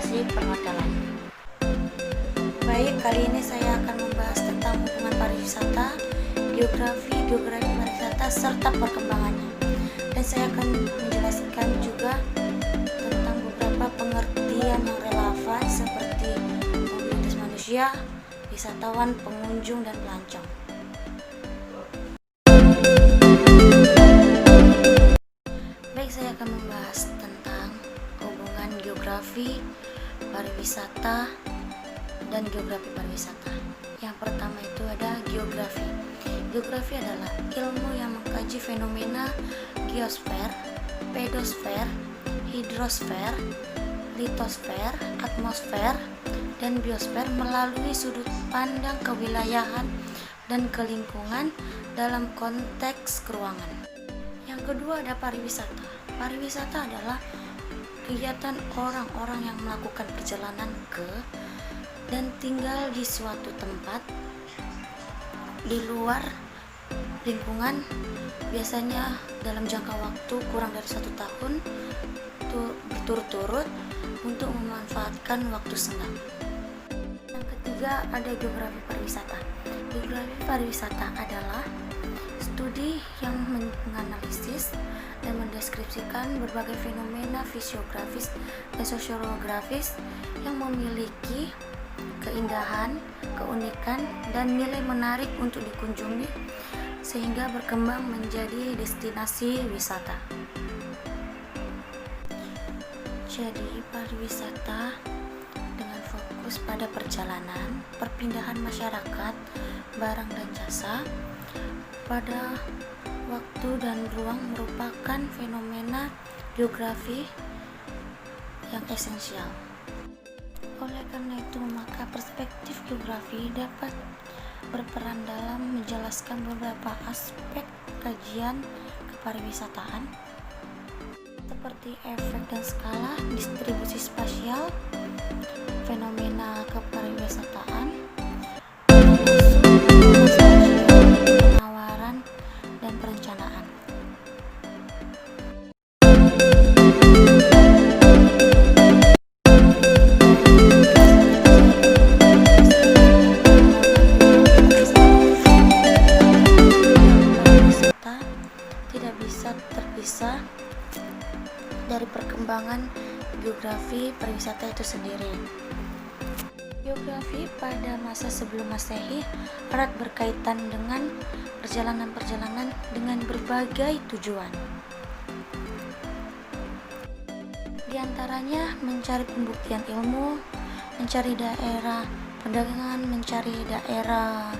Administrasi Perhotelan. Baik, kali ini saya akan membahas tentang hubungan pariwisata, geografi pariwisata, serta perkembangannya. Dan saya akan menjelaskan juga tentang beberapa pengertian yang relevan seperti mobilitas manusia, wisatawan, pengunjung, dan pelancong. Baik, saya akan membahas tentang hubungan geografi, pariwisata, dan geografi pariwisata. Yang pertama itu ada geografi. Geografi adalah ilmu yang mengkaji fenomena geosfer, pedosfer, hidrosfer, litosfer, atmosfer, dan biosfer melalui sudut pandang kewilayahan dan kelingkungan dalam konteks keruangan. Yang kedua ada pariwisata. Pariwisata adalah kegiatan orang-orang yang melakukan perjalanan ke dan tinggal di suatu tempat di luar lingkungan, biasanya dalam jangka waktu kurang dari 1 tahun berturut-turut untuk memanfaatkan waktu senggang. Yang ketiga ada geografi pariwisata. Geografi pariwisata adalah studi yang menganalisis dan mendeskripsikan berbagai fenomena fisiografis dan sosiologis yang memiliki keindahan, keunikan, dan nilai menarik untuk dikunjungi sehingga berkembang menjadi destinasi wisata. Jadi, pariwisata dengan fokus pada perjalanan, perpindahan masyarakat, barang dan jasa pada waktu dan ruang merupakan fenomena geografi yang esensial. Oleh karena itu, maka perspektif geografi dapat berperan dalam menjelaskan beberapa aspek kajian kepariwisataan seperti efek dan skala, distribusi spasial, fenomena kepariwisataan, penawaran, dan perencanaan. Tidak bisa terpisah dari perkembangan geografi pariwisata itu sendiri. Geografi pada masa sebelum Masehi erat berkaitan dengan perjalanan-perjalanan dengan berbagai tujuan. Di antaranya mencari pembuktian ilmu, mencari daerah perdagangan, mencari daerah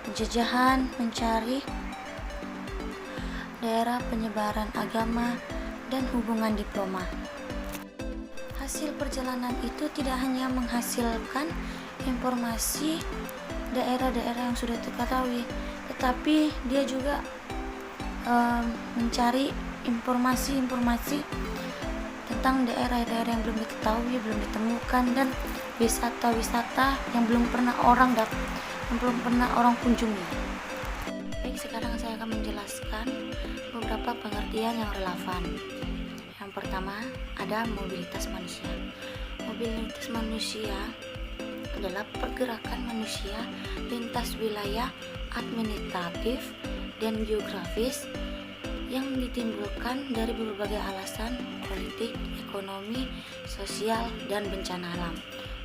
penjajahan, mencari daerah penyebaran agama, dan hubungan diploma. Hasil perjalanan itu tidak hanya menghasilkan informasi daerah-daerah yang sudah diketahui, tetapi dia juga mencari informasi-informasi tentang daerah-daerah yang belum diketahui, belum ditemukan, dan wisata-wisata yang belum pernah orang kunjungi. Baik, sekarang saya akan menjelaskan beberapa pengertian yang relevan. Yang pertama ada mobilitas manusia. Mobilitas manusia adalah pergerakan manusia lintas wilayah administratif dan geografis yang ditimbulkan dari berbagai alasan politik, ekonomi, sosial, dan bencana alam.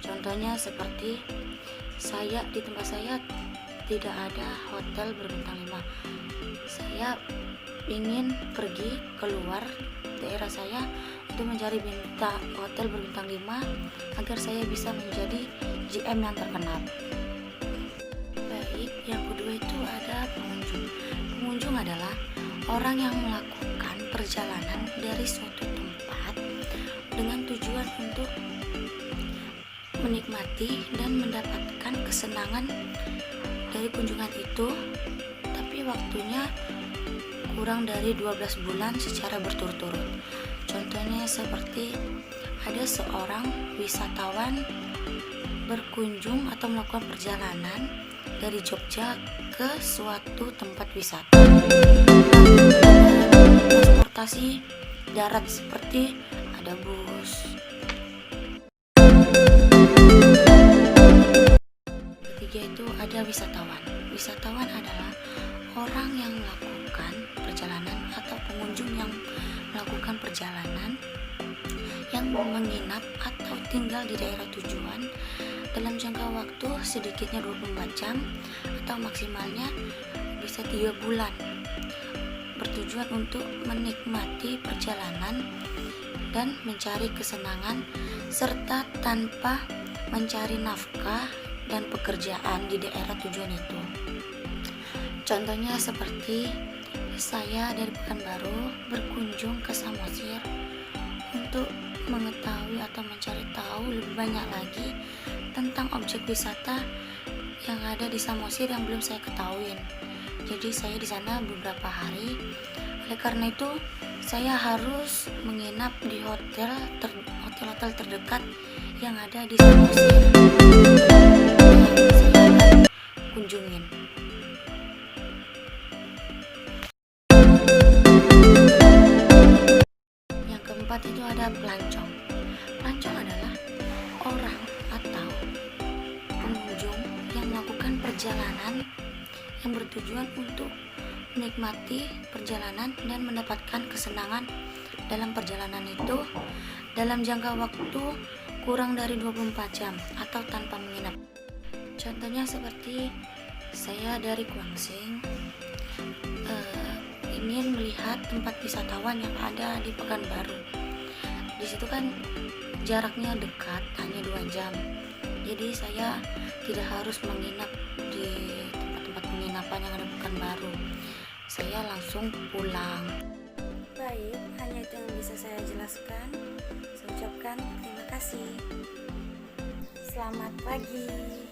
Contohnya seperti di tempat saya tidak ada hotel berbintang 5. Saya ingin pergi keluar daerah saya untuk mencari hotel berbintang 5 agar saya bisa menjadi GM yang terkenal. Baik, yang kedua itu ada pengunjung. Pengunjung adalah orang yang melakukan perjalanan dari suatu tempat dengan tujuan untuk menikmati dan mendapatkan kesenangan dari kunjungan itu, tapi waktunya kurang dari 12 bulan secara berturut-turut. Contohnya seperti ada seorang wisatawan berkunjung atau melakukan perjalanan dari Jogja ke suatu tempat wisata. Transportasi darat seperti ada bus, wisatawan? Wisatawan adalah orang yang melakukan perjalanan atau pengunjung yang melakukan perjalanan yang menginap atau tinggal di daerah tujuan dalam jangka waktu sedikitnya 24 jam atau maksimalnya bisa 3 bulan, bertujuan untuk menikmati perjalanan dan mencari kesenangan serta tanpa mencari nafkah dan pekerjaan di daerah tujuan itu. Contohnya seperti saya dari Pekanbaru berkunjung ke Samosir untuk mengetahui atau mencari tahu lebih banyak lagi tentang objek wisata yang ada di Samosir yang belum saya ketahui. Jadi saya di sana beberapa hari. Oleh karena itu saya harus menginap di hotel terdekat yang ada di Samosir yang saya akan kunjungin. Yang keempat itu ada pelancong. Pelancong adalah orang atau pengunjung yang melakukan perjalanan yang bertujuan untuk menikmati perjalanan dan mendapatkan kesenangan dalam perjalanan itu dalam jangka waktu kurang dari 24 jam atau tanpa menginap. Contohnya seperti saya dari Kuangsing ingin melihat tempat wisatawan yang ada di Pekanbaru. Di situ kan jaraknya dekat, hanya 2 jam. Jadi saya tidak harus menginap di tempat-tempat penginapan yang ada di Pekanbaru. Saya langsung pulang. Baik, hanya itu yang bisa saya jelaskan. Saya ucapkan terima kasih. Selamat pagi.